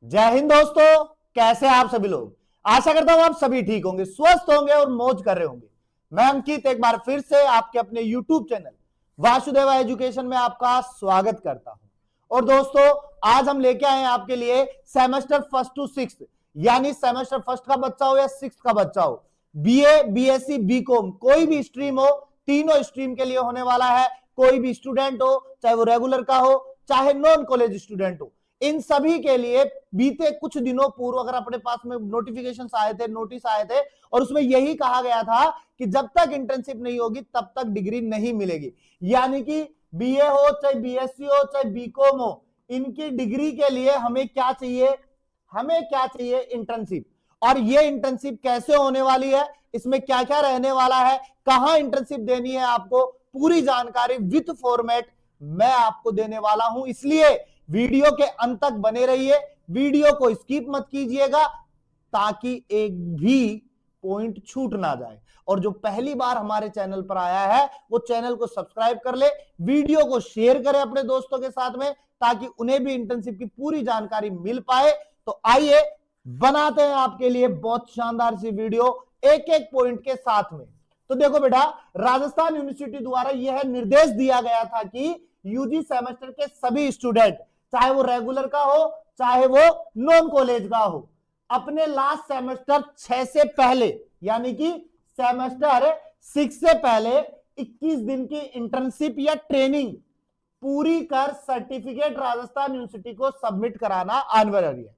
जय हिंद दोस्तों, कैसे आप सभी लोग। आशा करता हूं आप सभी ठीक होंगे, स्वस्थ होंगे और मौज कर रहे होंगे। मैं अंकित एक बार फिर से आपके अपने YouTube चैनल वासुदेवा एजुकेशन में आपका स्वागत करता हूं। और दोस्तों, आज हम लेके आए हैं आपके लिए सेमेस्टर फर्स्ट टू सिक्स, यानी सेमेस्टर फर्स्ट का बच्चा हो या सिक्स का बच्चा हो, बीए, बीएससी, बीकॉम, कोई भी स्ट्रीम हो, तीनों स्ट्रीम के लिए होने वाला है। कोई भी स्टूडेंट हो, चाहे वो रेगुलर का हो, चाहे नॉन कॉलेज स्टूडेंट हो, इन सभी के लिए बीते कुछ दिनों पूर्व अगर अपने पास में नोटिफिकेशन आए थे, नोटिस आए थे, और उसमें यही कहा गया था कि जब तक इंटर्नशिप नहीं होगी तब तक डिग्री नहीं मिलेगी। यानी कि बीए हो, चाहे बीएससी हो, चाहे बीकॉम हो, इनकी डिग्री के लिए हमें क्या चाहिए? हमें क्या चाहिए? इंटर्नशिप। और ये इंटर्नशिप कैसे होने वाली है, इसमें क्या क्या रहने वाला है, कहां इंटर्नशिप देनी है, आपको पूरी जानकारी विथ फॉर्मेट मैं आपको देने वाला हूं। इसलिए वीडियो के अंत तक बने रहिए, वीडियो को स्किप मत कीजिएगा ताकि एक भी पॉइंट छूट ना जाए। और जो पहली बार हमारे चैनल पर आया है वो चैनल को सब्सक्राइब कर ले, वीडियो को शेयर करें अपने दोस्तों के साथ में ताकि उन्हें भी इंटर्नशिप की पूरी जानकारी मिल पाए। तो आइए बनाते हैं आपके लिए बहुत शानदार सी वीडियो एक एक पॉइंट के साथ में। तो देखो बेटा, राजस्थान यूनिवर्सिटी द्वारा यह निर्देश दिया गया था कि यूजी सेमेस्टर के सभी स्टूडेंट, चाहे वो रेगुलर का हो चाहे वो नॉन कॉलेज का हो, अपने लास्ट सेमेस्टर 6 से पहले, यानी कि सेमेस्टर 6 से पहले 21 दिन की इंटर्नशिप या ट्रेनिंग पूरी कर सर्टिफिकेट राजस्थान यूनिवर्सिटी को सबमिट कराना अनिवार्य है।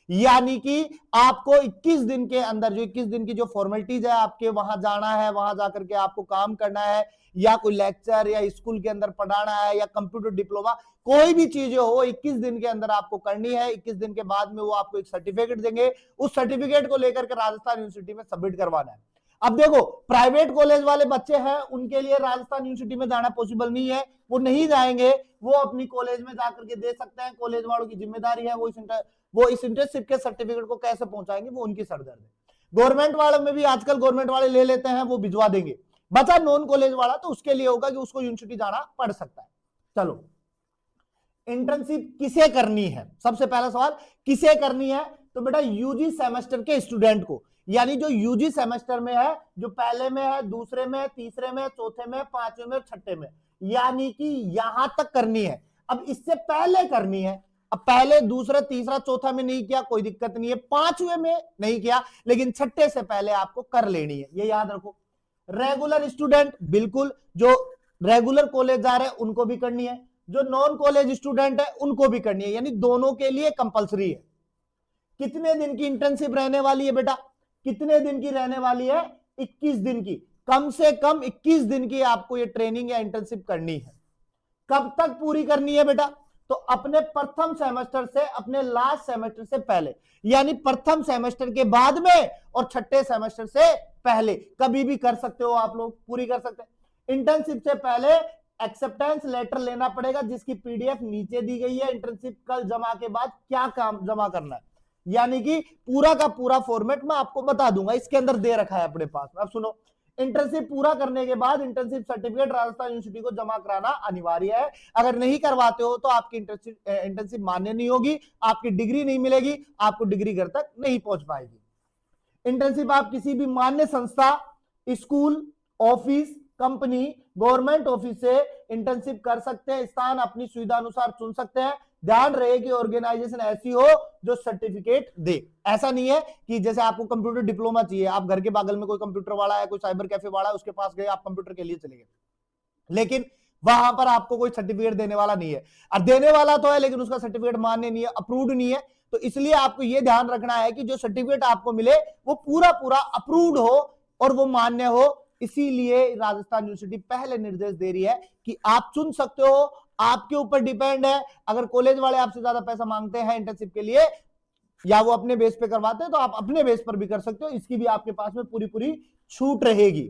यानी कि आपको 21 दिन के अंदर, जो 21 दिन की जो फॉर्मेलिटीज है, आपके वहां जाना है, वहां जाकर के आपको काम करना है, या कोई लेक्चर या स्कूल के अंदर पढ़ाना है, या कंप्यूटर डिप्लोमा, कोई भी चीजें हो 21 दिन के अंदर आपको करनी है। 21 दिन के बाद में वो आपको एक सर्टिफिकेट देंगे, उस सर्टिफिकेट को लेकर के राजस्थान यूनिवर्सिटी में सबमिट करवाना है। अब देखो, प्राइवेट कॉलेज वाले बच्चे हैं, उनके लिए राजस्थान यूनिवर्सिटी में जाना पॉसिबल नहीं है, वो नहीं जाएंगे, वो अपनी कॉलेज में जाकर के दे सकते हैं। कॉलेज वालों की जिम्मेदारी है, वो इस इंटर्नशिप के सर्टिफिकेट को कैसे पहुंचाएंगे वो उनकी सरदर्द है। गवर्नमेंट वाले में भी आजकल गवर्नमेंट वाले ले लेते हैं, वो भिजवा देंगे। बचा नॉन कॉलेज वाला, तो उसके लिए होगा कि उसको यूनिवर्सिटी जाना पड़ सकता है। चलो, इंटर्नशिप किसे करनी है? सबसे पहला सवाल, किसे करनी है? तो बेटा यूजी सेमेस्टर के स्टूडेंट को, यानी जो यूजी सेमेस्टर में है, जो पहले में है, दूसरे में, तीसरे में, चौथे में, पांचवें में, छठे में, यानी कि यहां तक करनी है। अब इससे पहले करनी है, अब पहले, दूसरे, तीसरा, चौथा में नहीं किया कोई दिक्कत नहीं है, पांचवें में नहीं किया, लेकिन छठे से पहले आपको कर लेनी है, ये याद रखो। रेगुलर स्टूडेंट, बिल्कुल, जो रेगुलर कॉलेज जा रहे हैं उनको भी करनी है, जो नॉन कॉलेज स्टूडेंट है उनको भी करनी है, यानी दोनों के लिए कंपलसरी है। कितने दिन की इंटर्नशिप रहने वाली है बेटा? कितने दिन की रहने वाली है? 21 दिन की। कम से कम 21 दिन की आपको ये ट्रेनिंग या इंटर्नशिप करनी है। कब तक पूरी करनी है बेटा? तो अपने प्रथम सेमेस्टर से अपने लास्ट सेमेस्टर से पहले, यानी प्रथम सेमेस्टर के बाद में और छठे सेमेस्टर से पहले कभी भी कर सकते हो आप लोग, पूरी कर सकते हैं। इंटर्नशिप से पहले एक्सेप्टेंस लेटर लेना पड़ेगा, जिसकी पीडीएफ नीचे दी गई है। इंटर्नशिप कल जमा के बाद क्या काम जमा करना है, यानी कि पूरा का पूरा फॉर्मेट मैं आपको बता दूंगा, इसके अंदर दे रखा है अपने पास। अब सुनो, इंटर्नशिप पूरा करने के बाद इंटर्नशिप सर्टिफिकेट राजस्थान यूनिवर्सिटी को जमा कराना अनिवार्य है। अगर नहीं करवाते हो तो आपकी इंटर्नशिप मान्य नहीं होगी, आपकी डिग्री नहीं मिलेगी, आपको डिग्री घर तक नहीं पहुंच पाएगी। इंटर्नशिप आप किसी भी मान्य संस्था, school, office, company, government office से इंटर्नशिप कर सकते हैं। स्थान अपनी सुविधा अनुसार चुन सकते हैं। ध्यान रहे कि ऑर्गेनाइजेशन ऐसी हो जो सर्टिफिकेट दे। ऐसा नहीं है कि जैसे आपको कंप्यूटर डिप्लोमा चाहिए, आप घर के बगल में कोई कंप्यूटर वाला है, कोई साइबर कैफे वाला है, उसके पास गए, आप कंप्यूटर के लिए चले गए, लेकिन वहां पर आपको कोई सर्टिफिकेट देने वाला नहीं है। और देने वाला तो है लेकिन उसका सर्टिफिकेट मान्य नहीं है, अप्रूव्ड नहीं है। तो इसलिए आपको यह ध्यान रखना है कि जो सर्टिफिकेट आपको मिले वो पूरा पूरा अप्रूव्ड हो और वो मान्य हो। इसीलिए राजस्थान यूनिवर्सिटी पहले निर्देश दे रही है कि आप चुन सकते हो, आपके ऊपर डिपेंड है। अगर कॉलेज वाले आपसे ज्यादा पैसा मांगते हैं इंटर्नशिप के लिए, या वो अपने बेस पे करवाते हैं, तो आप अपने बेस पर भी कर सकते हो, इसकी भी आपके पास में पूरी पूरी छूट रहेगी।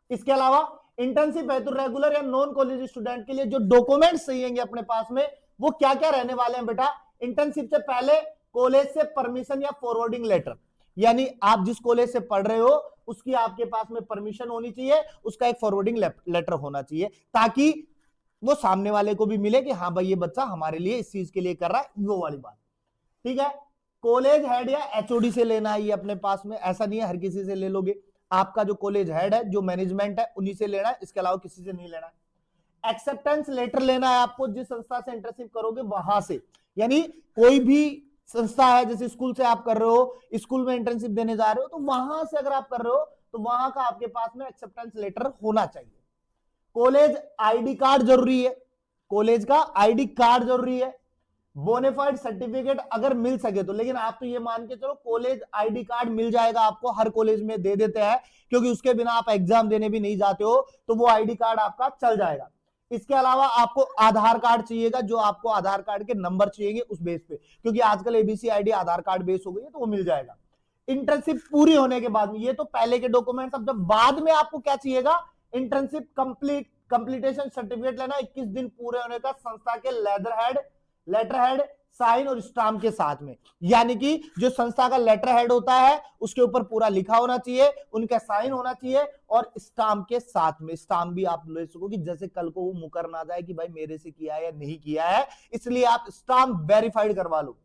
इसके अलावा इंटर्नशिप है तो रेगुलर या नॉन कॉलेज स्टूडेंट के लिए जो डॉक्यूमेंट्स चाहिए अपने पास में, वो क्या क्या रहने वाले हैं बेटा? इंटर्नशिप से पहले कॉलेज से परमिशन या फॉरवर्डिंग लेटर, यानी आप जिस कॉलेज से पढ़ रहे हो उसकी आपके पास में परमिशन होनी चाहिए, उसका एक फॉरवर्डिंग लेटर होना चाहिए, ताकि वो सामने वाले को भी मिले कि हाँ भाई ये बच्चा हमारे लिए इस चीज के लिए कर रहा है, वो वाली बात। ठीक है, कॉलेज हेड या एचओडी से लेना है ये अपने पास में, ऐसा नहीं है हर किसी से ले लोगे। आपका जो कॉलेज हेड है, जो मैनेजमेंट है, उन्हीं से लेना है, इसके अलावा किसी से नहीं लेना है। एक्सेप्टेंस लेटर लेना है आपको, जिस संस्था से इंटर्नशिप करोगे वहां से, यानी कोई भी संस्था है, जैसे स्कूल से आप कर रहे हो, स्कूल में इंटर्नशिप देने जा रहे हो, तो वहां से अगर आप कर रहे हो तो वहां का आपके पास में एक्सेप्टेंस लेटर होना चाहिए। कॉलेज आईडी कार्ड जरूरी है, कॉलेज का आईडी कार्ड जरूरी है। बोनेफाइड सर्टिफिकेट अगर मिल सके तो, लेकिन आप तो ये मान के चलो कॉलेज आईडी कार्ड मिल जाएगा आपको, हर कॉलेज में दे देते हैं, क्योंकि उसके बिना आप एग्जाम देने भी नहीं जाते हो, तो वो आईडी कार्ड आपका चल जाएगा। इसके अलावा आपको आधार कार्ड चाहिएगा, जो आपको आधार कार्ड के नंबर चाहिए उस बेस पे, क्योंकि आजकल एबीसी आईडी आधार कार्ड बेस हो गई है, तो वो मिल जाएगा। इंटर्नशिप पूरी होने के बाद में, ये तो पहले के डॉक्यूमेंट्स, अब जब बाद में आपको क्या चाहिएगा, इंटर्नशिप कंप्लीटेशन सर्टिफिकेट लेना, 21 दिन पूरे होने का, संस्था के लेटर हेड साइन और स्टाम्प के साथ में, यानी कि जो संस्था का लेटर हेड होता है उसके ऊपर पूरा लिखा होना चाहिए, उनका साइन होना चाहिए, और स्टाम्प के साथ में, स्टाम्प भी आप ले सको कि जैसे कल को वो मुकर ना जाए कि भाई मेरे से किया है या नहीं किया है, इसलिए आप स्टाम्प वेरीफाइड करवा लो।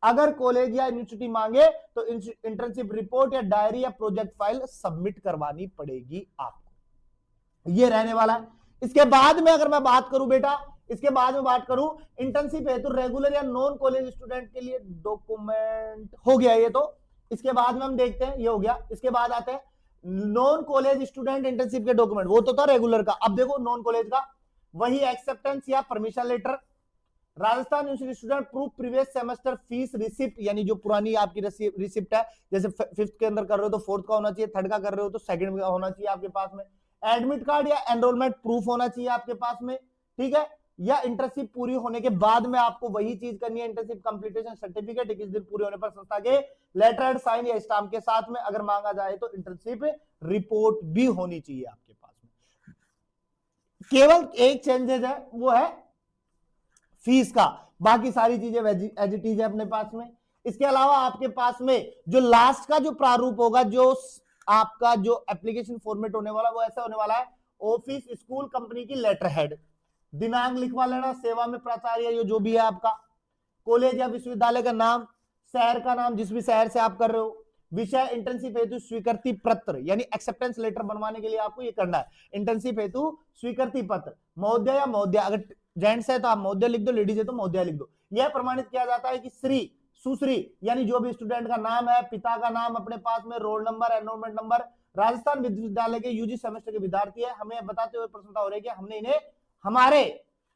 अगर कॉलेज या यूनिवर्सिटी मांगे तो इंटर्नशिप रिपोर्ट या डायरी या प्रोजेक्ट फाइल सबमिट करवानी पड़ेगी आपको, ये रहने वाला है। इसके बाद में अगर मैं बात करूं बेटा, इसके बाद में बात करूं इंटर्नशिप है तो रेगुलर या नॉन कॉलेज स्टूडेंट के लिए डॉक्यूमेंट हो गया ये, तो इसके बाद में हम देखते हैं, ये हो गया। इसके बाद आते हैं नॉन कॉलेज स्टूडेंट इंटर्नशिप के डॉक्यूमेंट, वो तो था रेगुलर का, अब देखो नॉन कॉलेज का, वही एक्सेप्टेंस या permission letter, Rajasthan university student proof previous semester fees receipt, यानी जो पुरानी आपकी रिसिप्ट है, जैसे फिफ्थ के अंदर कर रहे हो तो फोर्थ का होना चाहिए, थर्ड का कर रहे हो तो सेकंड का होना चाहिए आपके पास में। एडमिट कार्ड या एनरोलमेंट प्रूफ होना चाहिए आपके पास में, ठीक है। या इंटर्नशिप पूरी होने के बाद में आपको वही चीज करनी है, इंटर्नशिप कंप्लीटेशन सर्टिफिकेट 21 दिन पूरे होने पर संस्था के लेटर हेड साइन या स्टाम्प के साथ में, अगर मांगा जाए तो इंटर्नशिप रिपोर्ट भी होनी चाहिए आपके पास में। केवल एक चेंजेस है, वो है फीस का, बाकी सारी चीजें एज इट इज है अपने पास में। इसके अलावा आपके पास में जो लास्ट का जो प्रारूप होगा, जो आपका जो एप्लीकेशन फॉर्मेट होने वाला, वो ऐसा होने वाला है, ऑफिस स्कूल कंपनी की लेटर हेड, दिनांक लिखवा लेना, सेवा में प्राचार्य जो भी है आपका, कॉलेज या विश्वविद्यालय का नाम, शहर का नाम जिस भी शहर से आप कर रहे हो, विषय इंटर्नशिप हेतु स्वीकृति पत्र, यानी एक्सेप्टेंस लेटर बनवाने के लिए आपको ये करना है, इंटर्नशिप हेतु स्वीकृति पत्र, महोदय या महोदय, अगर जेंट्स है तो आप महोदय लिख दो, लेडीज है तो महोदय लिख दो। यह प्रमाणित किया जाता है कि श्री सुश्री, यानी जो भी स्टूडेंट का नाम है, पिता का नाम अपने पास में, roll number, enrolment number, Rajasthan विश्वविद्यालय के यूजी सेमेस्टर के विद्यार्थी है। हमें बताते हुए प्रसन्नता हो रही है कि हमने इन्हें हमारे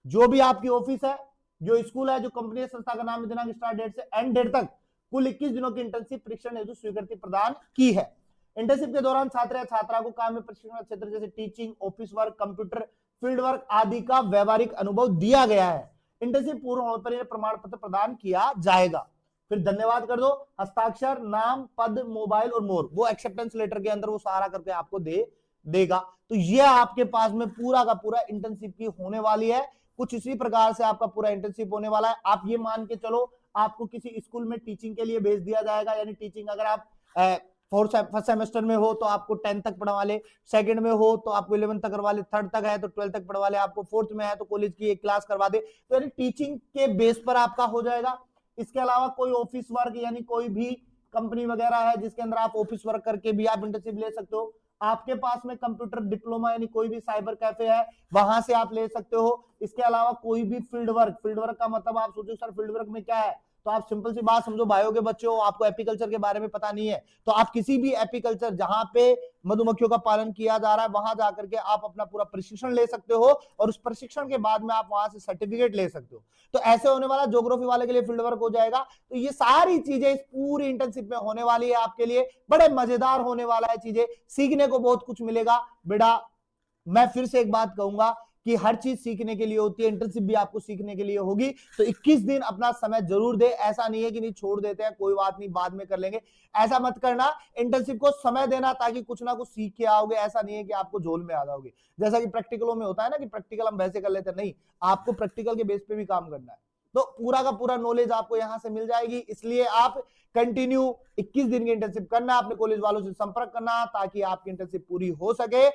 जो भी आपकी ऑफिस है, जो स्कूल है, जो कंपनी है, संस्था का नाम, दिनांक, स्टार्ट डेट से एंड डेट तक कुल 21 दिनों की इंटर्नशिप परीक्षण हेतु स्वीकृति प्रदान की है। इंटर्नशिप के दौरान छात्र या छात्रा को काम में प्रशिक्षण क्षेत्र जैसे teaching, office work, computer field work आदि का व्यवहारिक अनुभव दिया गया है। इंटर्नशिप पूर्ण होने पर यह प्रमाण पत्र प्रदान किया जाएगा। फिर धन्यवाद कर दो, हस्ताक्षर, नाम, पद, मोबाइल और मोर, वो एक्सेप्टेंस लेटर के अंदर वो सारा करके आपको देगा। तो ये आपके पास में पूरा का पूरा इंटर्नशिप की होने वाली है। कुछ इसी प्रकार से आपका पूरा इंटर्नशिप होने वाला है। आप ये मान के चलो आपको किसी स्कूल में टीचिंग के लिए भेज दिया जाएगा, यानी टीचिंग अगर आप फर्स्ट सेमेस्टर में हो तो आपको 10 तक पढ़वा ले, सेकंड में हो तो आपको 11 तक करवा ले, थर्ड तक है तो 12 तक पढ़वा ले, आपको फोर्थ में है तो कॉलेज की एक क्लास करवा दे, तो यानी टीचिंग के बेस पर आपका हो जाएगा। इसके अलावा कोई ऑफिस वर्क, यानी कोई भी कंपनी वगैरह है जिसके अंदर आप ऑफिस वर्क करके भी आप इंटर्नशिप ले सकते हो। आपके पास में कंप्यूटर डिप्लोमा, यानी कोई भी साइबर कैफे है, वहां से आप ले सकते हो। इसके अलावा कोई भी फील्ड वर्क का मतलब आप सोचो सर फील्ड वर्क में क्या है, तो आप सिंपल सी बात समझो, भाइयों के बच्चों, आपको एपीकल्चर के बारे में पता नहीं है तो आप किसी भी एपीकल्चर जहां पे मधुमक्खियों का पालन किया जा रहा है वहां जाकर के आप अपना पूरा प्रशिक्षण ले सकते हो, और उस प्रशिक्षण के बाद में आप वहां से सर्टिफिकेट ले सकते हो। तो ऐसे होने वाला, ज्योग्राफी वाले के लिए फील्ड वर्क हो जाएगा। तो ये सारी चीजें इस पूरी इंटर्नशिप में होने वाली है आपके लिए, बड़े मजेदार होने वाला है, चीजें सीखने को बहुत कुछ मिलेगा बेटा। मैं फिर से एक बात कहूंगा कि हर चीज सीखने के लिए होती है, इंटर्नशिप भी आपको सीखने के लिए होगी। तो 21 दिन अपना समय जरूर दे, ऐसा नहीं है कि नहीं छोड़ देते हैं, कोई बात नहीं बाद में कर लेंगे, ऐसा मत करना। इंटर्नशिप को समय देना ताकि कुछ ना कुछ सीख के आओगे, ऐसा नहीं है कि आपको झोल में आ जाओगे। जैसा कि प्रैक्टिकलों में होता है ना कि प्रैक्टिकल हम वैसे कर लेते हैं, नहीं, आपको प्रैक्टिकल के बेस पे भी काम करना है। तो पूरा का पूरा नॉलेज आपको यहां से मिल जाएगी, इसलिए आप कंटिन्यू 21 दिन की इंटर्नशिप करना, अपने कॉलेज वालों से संपर्क करना ताकि आपकी इंटर्नशिप पूरी हो सके।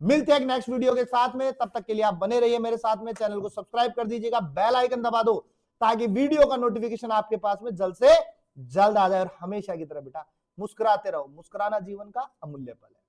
मिलते हैं एक नेक्स्ट वीडियो के साथ में, तब तक के लिए आप बने रहिए मेरे साथ में, चैनल को सब्सक्राइब कर दीजिएगा, बेल आइकन दबा दो ताकि वीडियो का नोटिफिकेशन आपके पास में जल्द से जल्द आ जाए। और हमेशा की तरह बेटा मुस्कुराते रहो, मुस्कुराना जीवन का अमूल्य पल है।